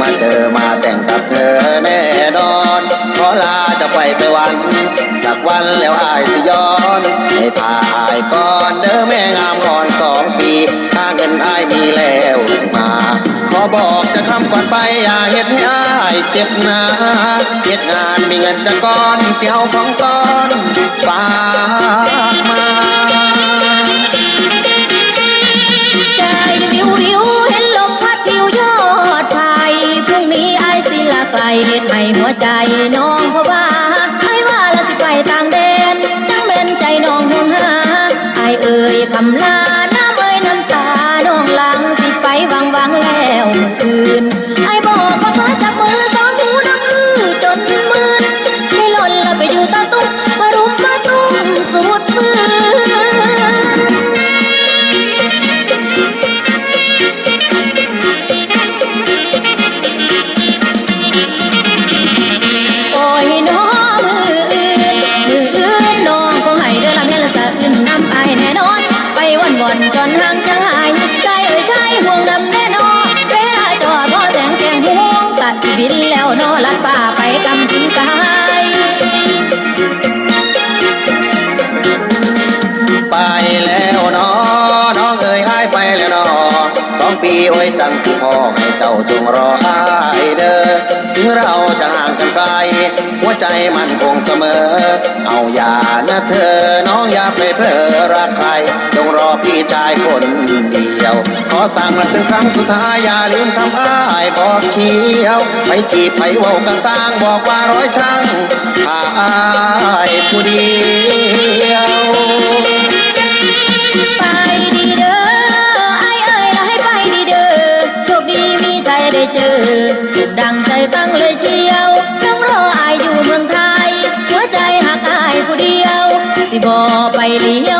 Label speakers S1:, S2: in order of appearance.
S1: มาเจอมาแต่งกับเธอแน่นอนขอลาจะไปวันสักวันแล้วอายสิย้อนให้ถ่ายก่อนเด้อแม่งามก่อน2 ปีถ้าเงินอายมีแล้วสิมาขอบอกจะคำก่อนไปอย่าเฮ็ดให้อายเจ็บนะเฮ็ดงานมีเงินจะก้อนเสียวของก้อนฝากมา
S2: ใจวิววิวเห็นลมพัดทิวยอดไผ่พรุ่งนี้ไอ้สิลาไกลเฮ็ดให้หัวใจน้องเพราะว่าไอ้ว่าละสิไปต่างแดนจังเป็นใจน้องห่วงหาไอ้เอ่ยคำลาน้ำเอ่ยน้ำตาน้องหลังสิไปวังแล้วเมื่อคืนไอ้บอกว่าขอจับมือ2 หูดังจนมึนให้หล่นละไปอยู่ตาตุ้มมารุมมาตุ้มสุดฝืนโอ้ยน้องมืออื่นน้องคงให้เดินลำเห็นละสะอื้นน้ำไอแน่นอนไปวันจนห่างจะหายใจเอ่ยชายห่วงดำแน่นอนเวลาจอทอแสงห่วงกะสิบินแล้วนอลัดฟ้าไปกำกินกาย
S1: ไปแล้วน้องเอ๋ยหายไปแล้วน้อ2 ปีโอ้ยตั้งสิพ่อให้เจ้าจงรออายเด้อถึงเราจะห่างกันไกลหัวใจมันคงเสมอเอาอย่านะเธอน้องอย่าไปเพ้อรักใครจงรอพี่ชายคนเดียวขอสั่งละเป็นครั้งสุดท้ายอย่าลืมคำอ้ายบอกเชียวไปจีบไปเว้าก็สร้างบอกว่าร้อยช่างถ้าอายผู้เดียว
S2: ไปดีเด้อไอ้เอ่ยละให้ไปดีเด้อโชคดีมีใจได้เจอสุดดังใจตั้งเลยเชียวต้องรออายอยู่เมืองไทยหัวใจหักอายผู้เดียวสิบ่ไปเลี้ยว